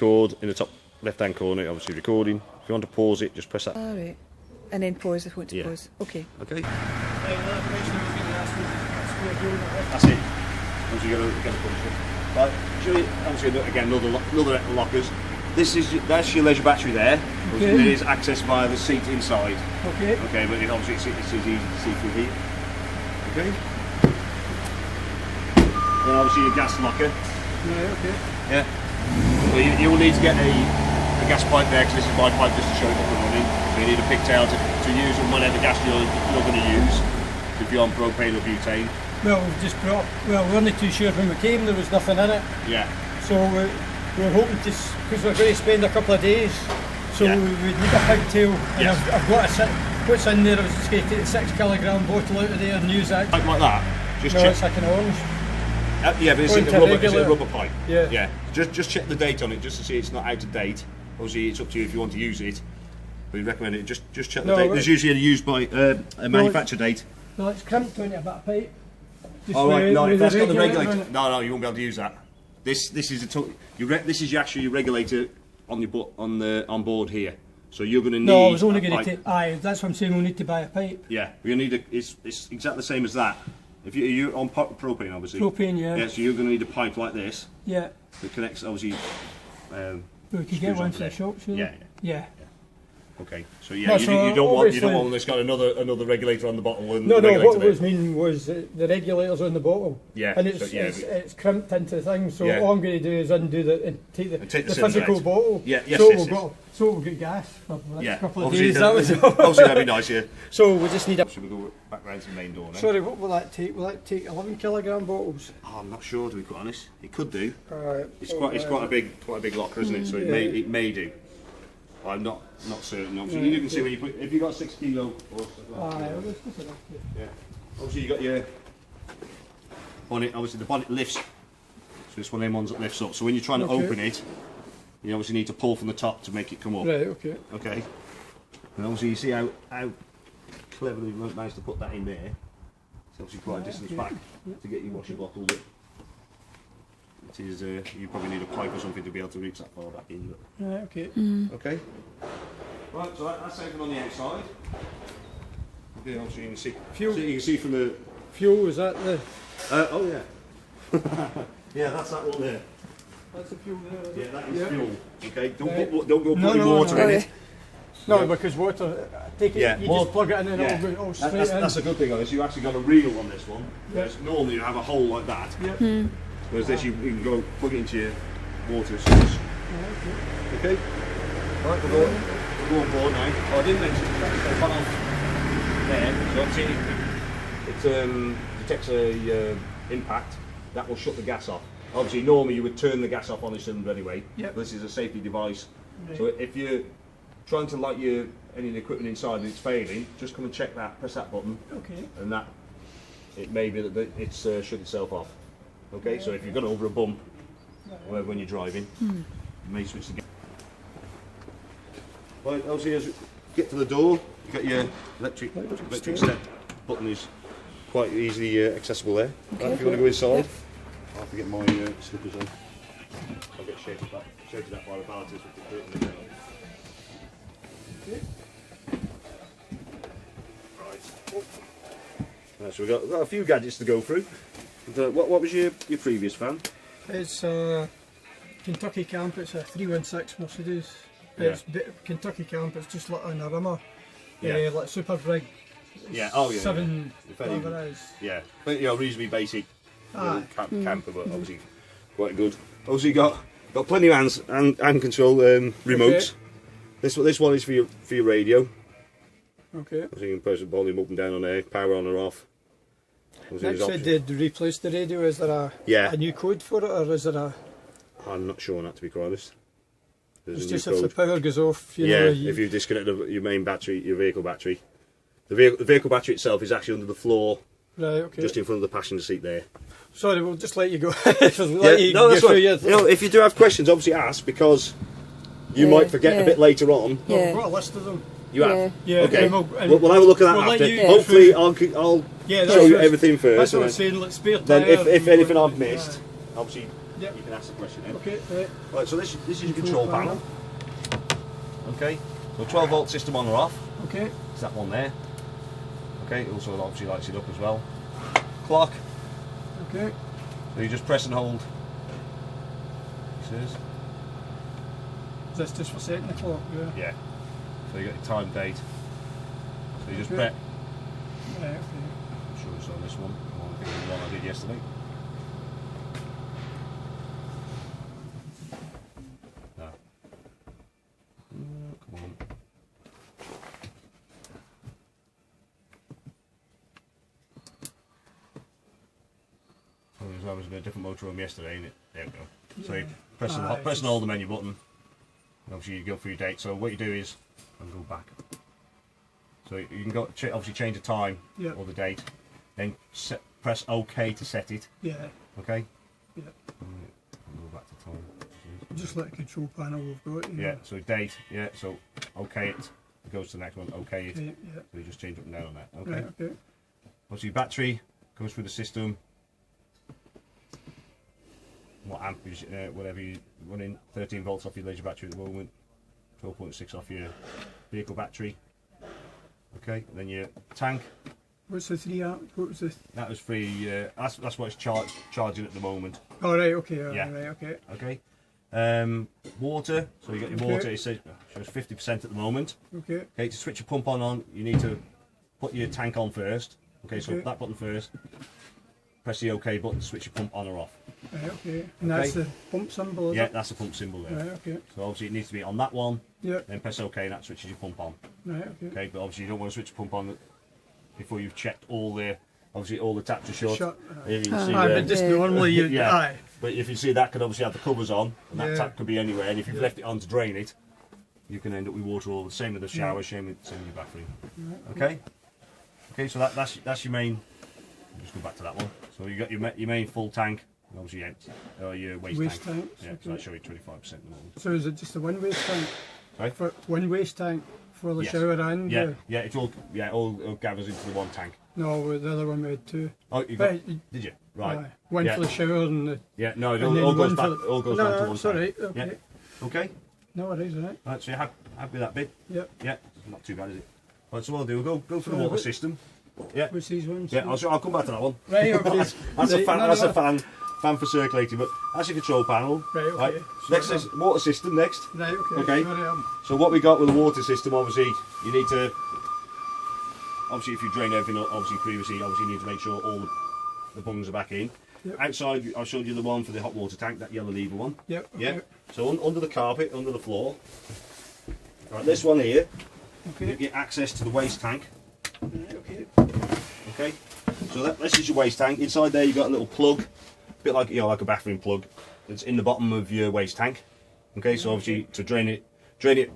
record in the top left-hand corner, obviously recording. If you want to pause it, just press that. All right. And then pause if you want to pause. Okay. Okay. That's it. Once you get a punch. Right. Show you, obviously, again, another lockers. That's your leisure battery there. Okay. It is accessed via the seat inside. Okay. Okay, but obviously it's easy to see through here. Okay. Then obviously your gas locker. Yeah. Okay. Yeah. So you will need to get a gas pipe there, because this is my pipe just to show it up and running. So you need a pigtail to use on whatever gas you're going to use. If you're on propane or butane. Well, we've just brought. Well, we we're not too sure when we came. There was nothing in it. Yeah. So we were hoping to, because we're going to spend a couple of days. So we would need a pigtail. And I've got what's in there. I was just going to take the 6 kilogram bottle out of there and use that. Like that. Just no, it's like an orange. Yeah, but it's a rubber pipe. Yeah. Yeah. Just check the date on it, just to see it's not out of date. Obviously, it's up to you if you want to use it. But we recommend it. Just check the date. There's usually a used by a manufacture date. No, it's crimped on it a bit of pipe. Oh right, no, if that's got the regulator, no, you won't be able to use that. This is actually your regulator on board here. So you're going to need. No, I was only going to take. Aye, that's what I'm saying. We'll need to buy a pipe. Yeah, you need it's exactly the same as that. If you're on propane, obviously. Propane, yeah. Yeah, so you're going to need a pipe like this. Yeah. That connects, obviously. We could get one for the shop, sure. Yeah. Okay, so yeah, you don't want one that's got another regulator on the bottle. And no, what I was meaning was the regulators on the bottle. Yeah, and it's crimped into the thing. So all I'm going to do is take the physical bottle. Yeah, so we'll get gas for the next couple of obviously days. That was obviously that'd be nice. Yeah. So we just need a. Should we go back round to the main door now? Sorry, what will that take? Will that take 11 kilogram bottles? Oh, I'm not sure, to be quite honest. It could do. Right. It's quite a big locker, isn't it? So it may do. I'm not certain. Obviously, you can see when you put. If you got 6 kilo. Yeah. Obviously, you got your bonnet. Obviously, the bonnet lifts. So it's one of them ones that lifts up. So when you're trying to open it, you obviously need to pull from the top to make it come up. Right. Okay. Okay. And obviously, you see how cleverly we managed to put that in there. It's obviously quite a distance back to get your washer bottle. But it is. You probably need a pipe or something to be able to reach that far back in. But. Right. Okay. Okay. Right. So that's everything on the outside. Okay. Obviously, you can see. Fuel. So you can see from the fuel. Is that the? Oh yeah. Yeah, that's that one there. That's the fuel there. Yeah, that is fuel. Okay. Don't go putting water in it. No, because water, take it, you just plug it in and it'll go all straight in. That's a good thing on this. You've actually got a reel on this one. Whereas normally you have a hole like that. Whereas this, you can go plug it into your water source. Okay. Right, we'll go on board now. Oh, I didn't mention the valve there. So obviously it detects a impact. That will shut the gas off. Obviously, normally you would turn the gas off on this cylinder anyway. But this is a safety device. Right. So if you're trying to light any of the equipment inside and it's failing, just come and check that, press that button, and that it may be that it's shut itself off. Okay, so if you've gone over a bump when you're driving, you may switch the gas. Right, obviously as you get to the door, you've got your electric step button is quite easily accessible there. Okay. Right, if you want to go inside, I'll have to get my slippers on. I'll get shaded up by the balances with the curtain down. Right, so we've got a few gadgets to go through. What was your previous van? It's Kentucky Camp. It's a 316 Mercedes. It's Kentucky Camp. It's just like an Arima, like Super Brig. Yeah. 7. Whatever it is. Yeah, but reasonably basic camper, but obviously quite good. Also, you got plenty of hands and control remotes. Okay. This one is for your radio. Okay. So you can press the volume up and down on there, power on or off. Next said they'd replace the radio. Is there a new code for it, or is there a? I'm not sure on that, to be quite honest. It's just if the power goes off, if you disconnect your main battery, your vehicle battery. The vehicle battery itself is actually under the floor, just in front of the passenger seat there. Sorry, we'll just let you go. That's right. If you do have questions, obviously ask, because you might forget a bit later on. Well, we've got a list of them. You have? Yeah. Okay. We'll have a look at that after. Hopefully I'll show you everything first. That's what I'm saying. Let's spare time. Then if anything I've missed, obviously Yep. you can ask the question then. Okay, Right, so this is your control panel. Okay, so 12 volt system on or off. Okay. It's that one there. Okay, it also obviously lights it up as well. Clock. Okay. So you just press and hold. This is. Is this just for setting the clock? Yeah. Yeah. So you got your time, date. So you just Okay. bet. Right, okay. I'm sure it's on this one. I think it was the one I did yesterday. No. Come on. I was in a different motorhome yesterday, and there we go. So you press and hold the menu button. And obviously you go for your date. So what you do is, I'll go back. So you can go obviously change the time or the date, then press OK to set it. Yeah. Okay. Yeah. Go back to time. Just like a control panel we've got. You know. Yeah. So date. Yeah. So OK it. It goes to the next one. OK it. Yeah. So you just change up and down on that. Okay. Right, okay. Obviously battery goes through the system. What amperage, whatever you running, 13 volts off your leisure battery at the moment, 12.6 off your vehicle battery. Okay, and then your tank. What's the 3 amp? What was the? That was free. That's what it's charging at the moment. Oh right, okay. Yeah. Right, okay. Okay. Water. So you got your water. It says shows 50% at the moment. Okay. Okay. To switch your pump on, you need to put your tank on first. Okay. So that button first. Press the OK button to switch your pump on or off. Right, okay. And that's the pump symbol, is Yeah, it? that's the pump symbol there. Right, okay. So obviously it needs to be on that one. Yeah. Then press OK and that switches your pump on. Right, okay. Okay, but obviously you don't want to switch your pump on before you've checked all the taps are shut. If you can see but just normally you aye. But if you see that could obviously have the covers on, and that tap could be anywhere, and if you've left it on to drain it, you can end up with water all the same with the shower, same with your bathroom. Okay? Okay, so that's your main. Just go back to that one. So you got your main full tank, and obviously empty, your waste tank. Tanks, Yeah, okay. so that's showing 25% at the moment. So is it just a one waste tank? Sorry? For one waste tank for the Yes. shower and Yeah, it all gathers into the one tank. no, the other one we had two. Oh, you got? Right. Did you? Right. Aye. One for the shower and the. Yeah, no, it and then all goes one back. for the- All goes no, down to no, one it's all tank. right. Okay. Yeah. Okay. No, it is, right? Right. So you're happy with that bit? Yep. Yeah. Not too bad, is it? Right. So what I'll do, we'll go for the water system. Yeah. What's these ones? Yeah. I'll come back to that one. Right, okay. That's a fan. No, That's no. a fan for circulating. But that's your control panel. Right, okay. Next is water system. Next. Right, okay. Okay. Sorry, So what we got with the water system, obviously, you need to. Obviously, if you drain everything, obviously previously, obviously you need to make sure all the bungs are back in. Yep. Outside, I showed you the one for the hot water tank, that yellow lever one. Yep. Yeah. Okay. So under the carpet, under the floor. Right, this one here, you Okay. get access to the waste tank. Right, okay. Okay. So this is your waste tank. Inside there, you've got a little plug, a bit like like a bathroom plug. It's in the bottom of your waste tank. Okay. So obviously to drain it,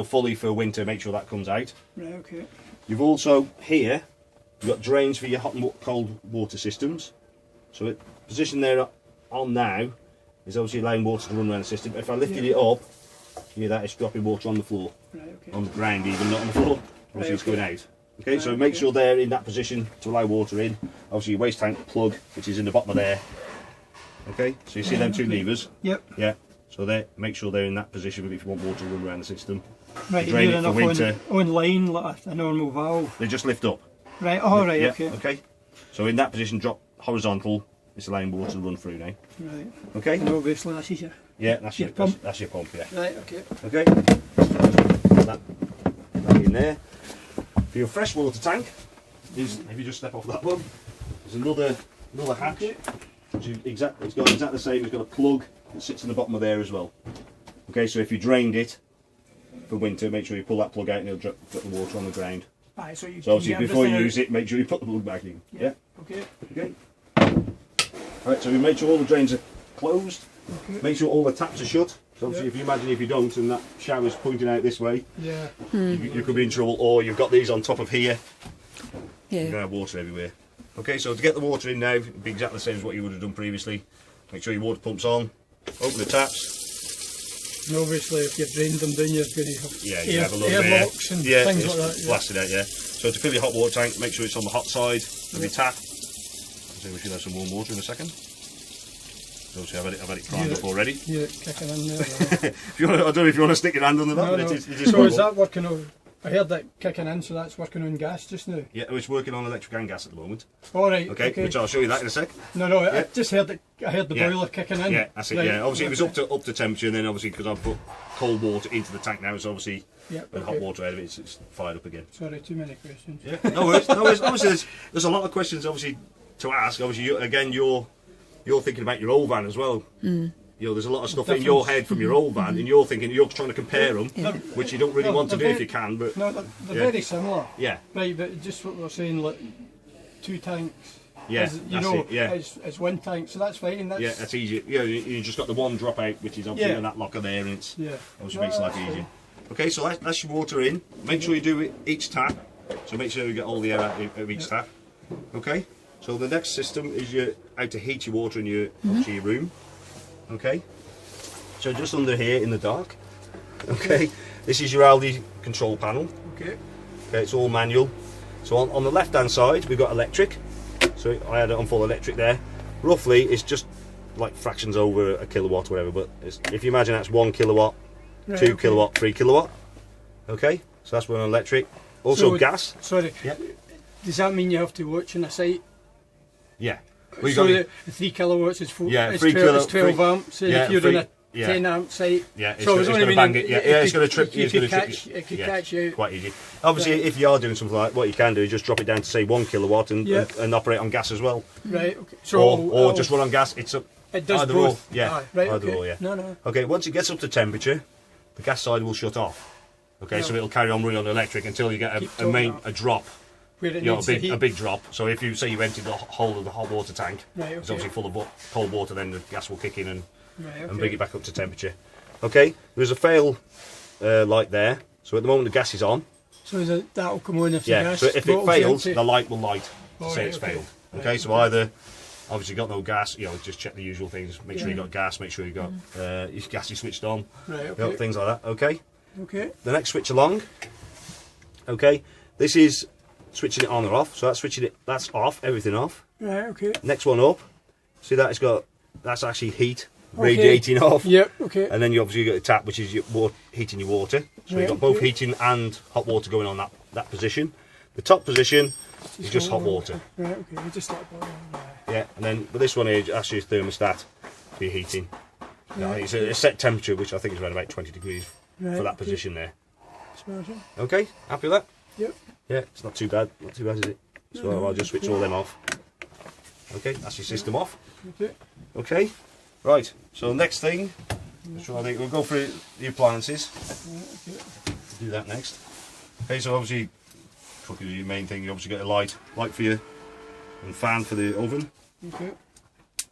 fully for winter. Make sure that comes out. Right, okay. You've also here, you've got drains for your hot and cold water systems. So it position there on now is obviously allowing water to run around the system. If I lifted it up, you hear that it's dropping water on the floor, Right, okay. on the ground even, not on the floor. Obviously it's okay. going out. Okay, so Right, make okay. sure they're in that position to allow water in. Obviously your waste tank plug, which is in the bottom of there. Okay, so you see them two levers. Yep. Yeah. So they make sure they're in that position if you want water to run around the system. Right, Drain you're it for enough winter. on line like a normal valve. They just lift up. Right, all right, Yeah, okay. okay. So in that position, drop horizontal. It's allowing water to run through now. Right. Okay. And obviously this is your. Yeah, that's your Your pump. That's your pump. Yeah. Right, okay. Okay. Put that in there. For your freshwater tank, if you just step off that one, there's another hatch. Okay. Which is it's got exactly the same. It's got a plug that sits in the bottom of there as well. Okay, so if you drained it for winter, make sure you pull that plug out and it'll drop the water on the ground. Aye, so you So obviously get before you everything use it, make sure you put the plug back in. out. Yeah. Okay. Okay. Right, so we make sure all the drains are closed. Okay. Make sure all the taps are shut. So obviously, Yeah. if you imagine if you don't and that shower's pointing out this way, Yeah. you could be in trouble. Or you've got these on top of here, you're Yeah. going to have water everywhere. Okay, so to get the water in now, it'd be exactly the same as what you would have done previously. Make sure your water pump's on. Open the taps. And obviously, if you've drained them down, you're going to have Yeah, you have a little bit. airlocks and Yeah, things it's like that. Yeah. blasted out. Yeah. So to fill your hot water tank, make sure it's on the hot side of your tap. So we should have some warm water in a second. So obviously I've had it primed up already. Hear it kicking in there. If you want, I don't know if you want to stick your hand under that. No, But no. it just So is that working on? I heard that kicking in, so that's working on gas just now. Yeah, it's working on electric and gas at the moment. All right. Okay, which I'll show you that in a sec. No, I just heard that. I heard the Yeah. boiler kicking in. Yeah, that's it. Right. Yeah, obviously it was up to temperature, and then obviously because I've put cold water into the tank now, so obviously Yep, when okay. hot water out of it, it's fired up again. Sorry, too many questions. Yeah, no worries. No worries. Obviously, there's a lot of questions obviously to ask. Obviously, you're thinking about your old van as well. You know, there's a lot of stuff in your head from your old van, and you're trying to compare them, which you don't really want to do if you can. But No, they're Yeah. very similar. yeah, Right, but just what we're saying, like 2 tanks. Yeah, is, you that's know, it, yeah. it's 1 tank, so that's fine. That's, yeah, that's easy. Yeah, you just got the one drop out, which is obviously Yeah. in that locker there, and it's Yeah. obviously No, makes life that's easier. fine. Okay, so that's your water in. Make sure you do it each tap. So make sure you get all the air out of each tap. Okay. So the next system is how to heat your water in your obviously your room. Okay. So just under here in the dark. Okay. This is your Aldi control panel. Okay. Okay, it's all manual. So on the left hand side we've got electric. So I had it on full electric there. Roughly it's just like fractions over a kilowatt or whatever, but if you imagine that's 1 kilowatt, Right, 2 okay. kilowatt, 3 kilowatt. Okay, so that's one on electric. Also So- gas. Sorry. Yeah. Does that mean you have to watch on a site? Yeah. We So got the 3 kilowatts is, Yeah, is 3 12 amps. And yeah, if you're three- on a yeah. 10 amp site, yeah, it's so I was gonna only bang meaning it. Yeah, it's going to trip. You It's could going to catch, trip. it could Yeah, catch you out. quite easy. Obviously, if you are doing something like what you can do is just drop it down to say 1 kilowatt and, Yeah. and operate on gas as well, Right. Okay. So or just run on gas. It's up. it does either both. or. Yeah, Aye, right. either Okay. or, yeah. No. Okay, once it gets up to temperature, the gas side will shut off. Okay, so Yeah. it'll carry on running on electric until you get Keep a talking. drop. Where it You know, needs to heat. a big drop. So if you say you emptied the whole of the hot water tank, Right, it's okay. obviously full of cold water, then the gas will kick in and Right, and okay. bring it back up to temperature. Okay, there's a fail light there. So at the moment the gas is on. So that'll come on if the Yeah. gas So if it bottle's fails, empty. the light will light to Oh, say right, it's okay. failed. Okay, Right, so okay. either obviously got no gas, you know, just check the usual things. Make sure you got gas. Make sure you got your gas is switched on. Right. You know, Okay. things like that. Okay. Okay. The next switch along. Okay, this is switching it on or off. So that's switching it. That's off. Everything off. Right. Okay. Next one up. See that it's got. That's actually heat Okay. radiating off. Yep. Okay. And then you obviously got a tap, which is your heating your water. So Right, you've got both okay. heating and hot water going on that position. The top position is just hot water. Right. Okay. We just start boiling. Yeah, and then with this one here, that's your thermostat for your heating. Yeah, it's a set temperature, which I think is around about 20 degrees Right, for that okay. position there. Smashing. Okay, happy with that? Yep. Yeah, it's not too bad. Not too bad, is it? So I'll just switch all them off. Okay, that's your system off. Okay. Okay, right. So next thing, so I think we'll go through the appliances. Right, okay. Do that next. Okay, so obviously, cooking is your main thing. You obviously get a light for you, and fan for the oven. Okay.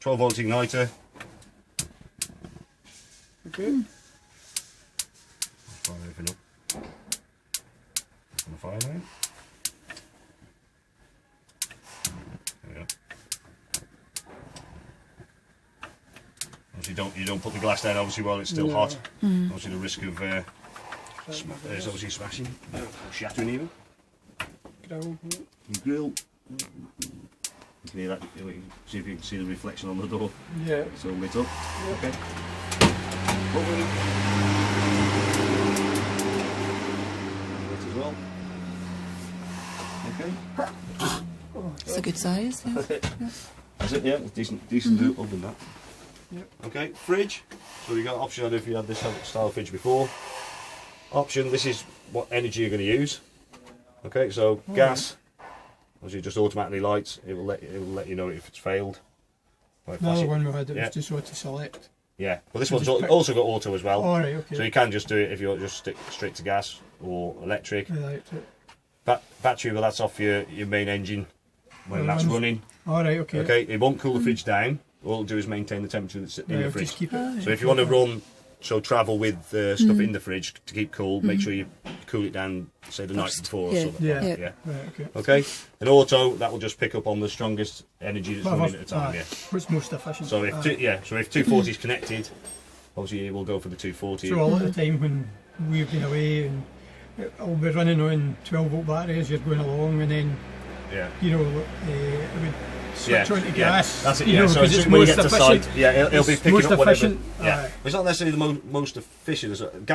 12 volt igniter. Okay. Fire everything up. On the fire now. There we go. Obviously, you don't put the glass down obviously while it's still No. hot. Obviously, the risk of Right, there's obviously smashing, or shattering even. grill. The grill. You can hear that. See if you can see the reflection on the door. Yeah. It's all lit up. Yep. Okay. Oven. Lit as well. Okay. It's a good size. Yeah. That's it, yeah, it's decent oven that. Yep. Okay, fridge. So you got option if you had this style fridge before. Option, this is what energy you're going to use. Okay, so gas, obviously just automatically lights. It will let you know if it's failed. Right, The flash other it. one we had, it Yeah. was just what to select. Yeah, well this So one's just pick- also got auto as well. Alright, okay. So you can just do it if you just stick straight to gas or electric. I liked it. Battery, well that's off your main engine when that's running. Alright, okay. Okay, it won't cool the fridge down. All it'll do is maintain the temperature that's in Right, the I'll fridge. just keep it. So if you want to run, travel with stuff in the fridge to keep cool, make sure you cool it down, say the night before or Yeah. something. Yeah. Yeah. Yeah. Right, okay. Okay. An auto, that will just pick up on the strongest energy that's running at the time. Yeah. What's most efficient? So if Aye. so if 240 is connected, obviously it will go for the 240. So a lot of the time when we've been away and I'll be running on 12 volt batteries, you're going along and then Yeah. You know, it would switch onto gas. That's it. You Yeah. know, So because as it's soon when you most get to efficient. site, yeah, it'll be It's picking most up whatever. efficient. Yeah. It's not necessarily the most efficient.